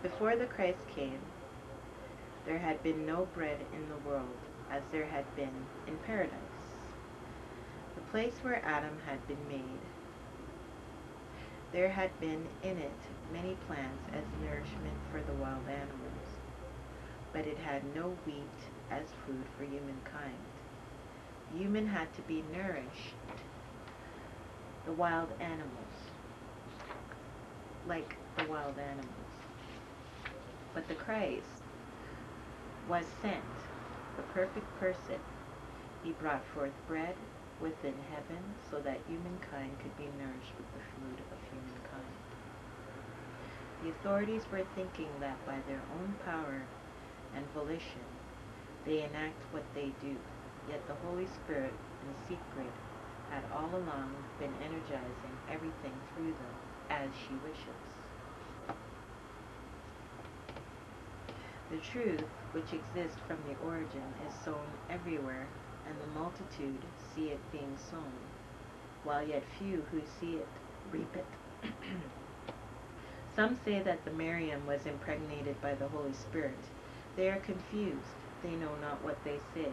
Before the Christ came, there had been no bread in the world as there had been in paradise, the place where Adam had been made. There had been in it many plants as nourishment for the wild animals, but it had no wheat as food for humankind. Human had to be nourished, the wild animals, like the wild animals. But the Christ was sent, the perfect person. He brought forth bread within heaven so that humankind could be nourished with the food of humankind. The authorities were thinking that by their own power and volition they enact what they do, yet the Holy Spirit in secret had all along been energizing everything through them as she wishes. The truth which exists from the origin is sown everywhere, and the multitude see it being sown, while yet few who see it reap it. Some say that the Miriam was impregnated by the Holy Spirit. They are confused, they know not what they say.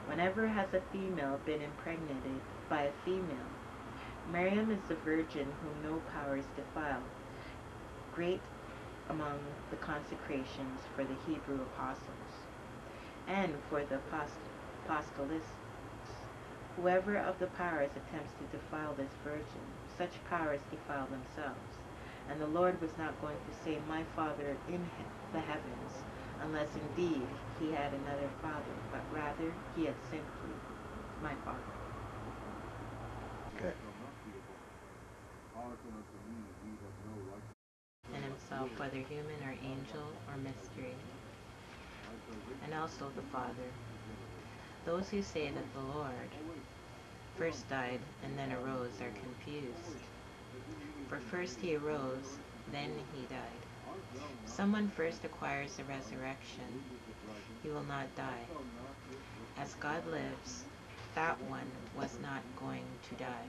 Whenever has a female been impregnated by a female? Miriam is the virgin whom no powers defile, great among the consecrations for the Hebrew apostles, and for the apostolists. Whoever of the powers attempts to defile this virgin, such powers defile themselves. And the Lord was not going to say, my Father in the heavens, unless indeed he had another Father, but rather he had simply my Father. Okay. In himself, whether human or angel or mystery, and also the Father. Those who say that the Lord first died and then arose are confused. For first he arose, then he died. If someone first acquires the resurrection, he will not die. As God lives, that one was not going to die.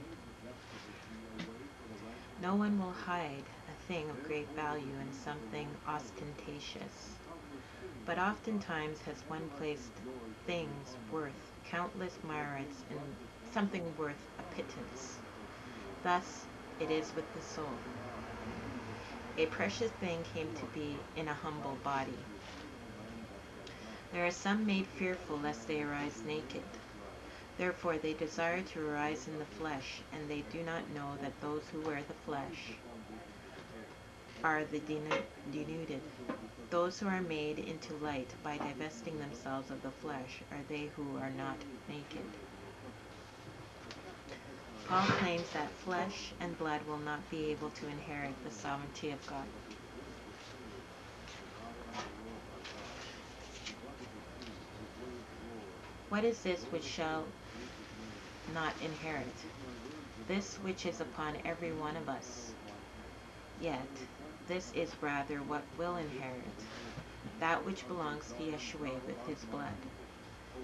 No one will hide a thing of great value in something ostentatious, but oftentimes has one placed things worth countless myriads in something worth a pittance. Thus it is with the soul. A precious thing came to be in a humble body. There are some made fearful lest they arise naked. Therefore they desire to arise in the flesh, and they do not know that those who wear the flesh are the denuded. Those who are made into light by divesting themselves of the flesh are they who are not naked. Paul claims that flesh and blood will not be able to inherit the sovereignty of God. What is this which shall not inherit? This which is upon every one of us. Yet this is rather what will inherit, that which belongs to Yeshua with his blood.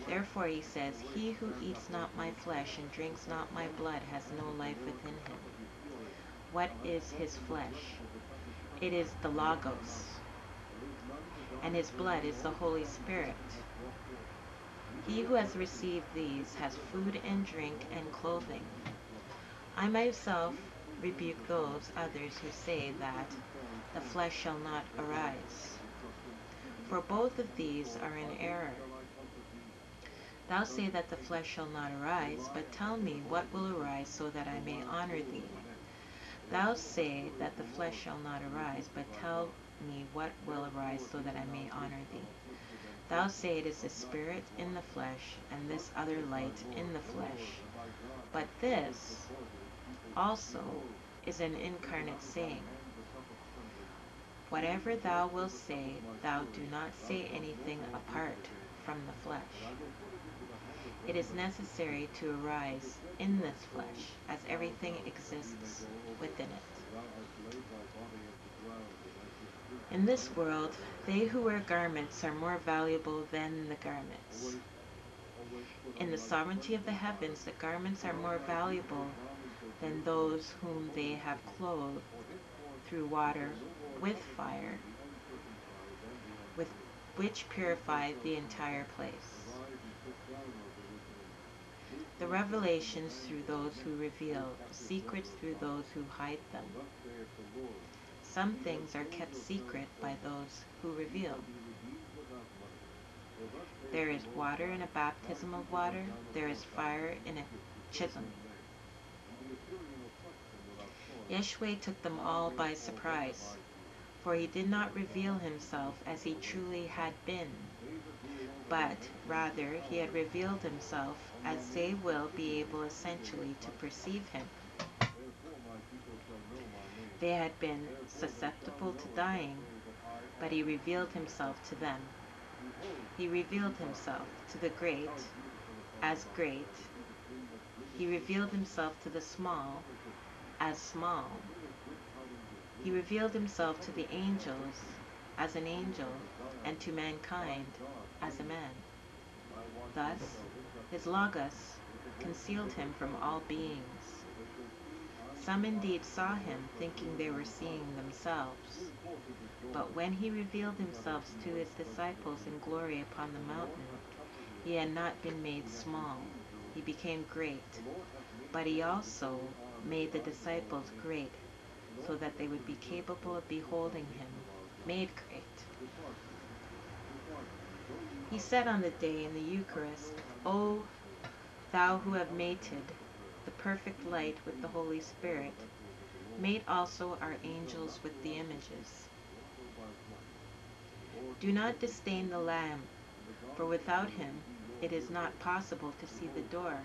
Therefore he says, he who eats not my flesh and drinks not my blood has no life within him. What is his flesh? It is the Logos, and his blood is the Holy Spirit. He who has received these has food and drink and clothing. I myself rebuke those others who say that the flesh shall not arise. For both of these are in error. Thou say that the flesh shall not arise, but tell me what will arise so that I may honor thee. Thou say that the flesh shall not arise, but tell me what will arise so that I may honor thee. Thou say it is the spirit in the flesh, and this other light in the flesh. But this also is an incarnate saying. Whatever thou wilt say, thou do not say anything apart from the flesh. It is necessary to arise in this flesh, as everything exists within it. In this world, they who wear garments are more valuable than the garments. In the sovereignty of the heavens, the garments are more valuable than those whom they have clothed through water with fire. with which purify the entire place. The revelations through those who reveal, secrets through those who hide them. Some things are kept secret by those who reveal. There is water in a baptism of water, there is fire in a chrism. Yeshua took them all by surprise, for he did not reveal himself as he truly had been, but rather he had revealed himself as they will be able essentially to perceive him. They had been susceptible to dying, but he revealed himself to them. He revealed himself to the great as great. He revealed himself to the small as small. He revealed himself to the angels as an angel, and to mankind as a man. Thus, his Logos concealed him from all beings. Some indeed saw him, thinking they were seeing themselves. But when he revealed himself to his disciples in glory upon the mountain, he had not been made small. He became great. But he also made the disciples great, so that they would be capable of beholding him, made great. He said on the day in the Eucharist, O thou who have mated the perfect light with the Holy Spirit, mate also our angels with the images. Do not disdain the Lamb, for without him it is not possible to see the door.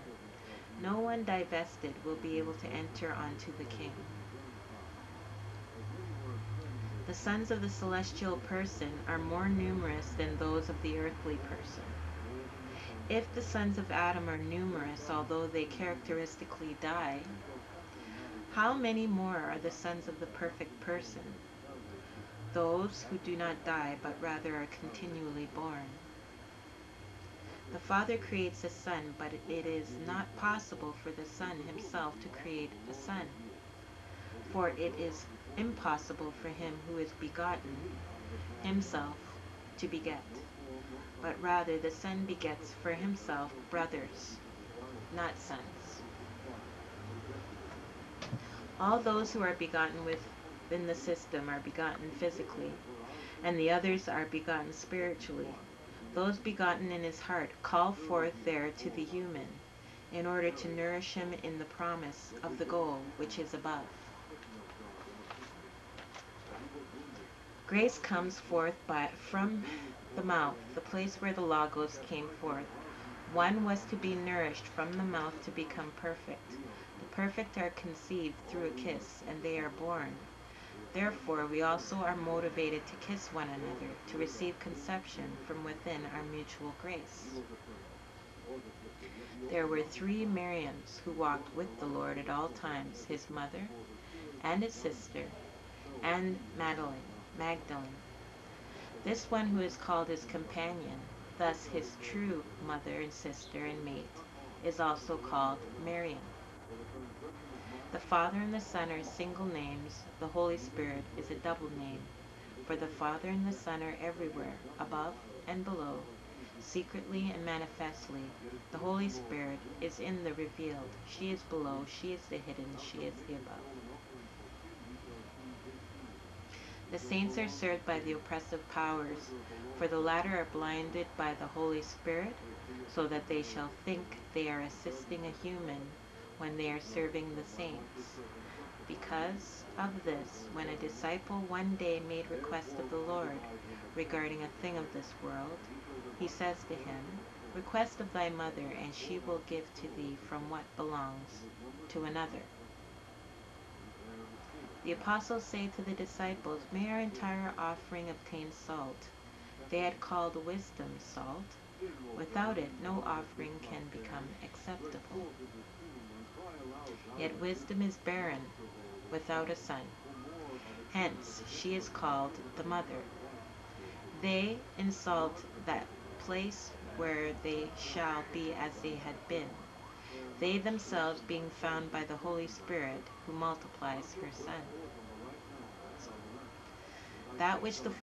No one divested will be able to enter unto the King. The sons of the celestial person are more numerous than those of the earthly person. If the sons of Adam are numerous, although they characteristically die, how many more are the sons of the perfect person, those who do not die but rather are continually born? The Father creates a Son, but it is not possible for the Son himself to create a Son, for it is impossible for him who is begotten himself to beget, but rather the Son begets for himself brothers, not sons. All those who are begotten within the system are begotten physically, and the others are begotten spiritually. Those begotten in his heart call forth there to the human, in order to nourish him in the promise of the goal which is above. Grace comes forth from the mouth, the place where the Logos came forth. One was to be nourished from the mouth to become perfect. The perfect are conceived through a kiss, and they are born. Therefore, we also are motivated to kiss one another, to receive conception from within our mutual grace. There were 3 Miriams who walked with the Lord at all times, his mother, and his sister, and Magdalene. This one who is called his companion, thus his true mother and sister and mate, is also called Miriam. The Father and the Son are single names. The Holy Spirit is a double name. For the Father and the Son are everywhere, above and below, secretly and manifestly. The Holy Spirit is in the revealed. She is below, she is the hidden, she is the above. The saints are served by the oppressive powers, for the latter are blinded by the Holy Spirit, so that they shall think they are assisting a human when they are serving the saints. Because of this, when a disciple one day made request of the Lord regarding a thing of this world, he says to him, Request of thy mother, and she will give to thee from what belongs to another. The apostles say to the disciples, May our entire offering obtain salt. They had called wisdom salt. Without it, no offering can become acceptable. Yet wisdom is barren without a son. Hence, she is called the mother. They insult that place where they shall be as they had been, they themselves being found by the Holy Spirit, who multiplies her Son. That which the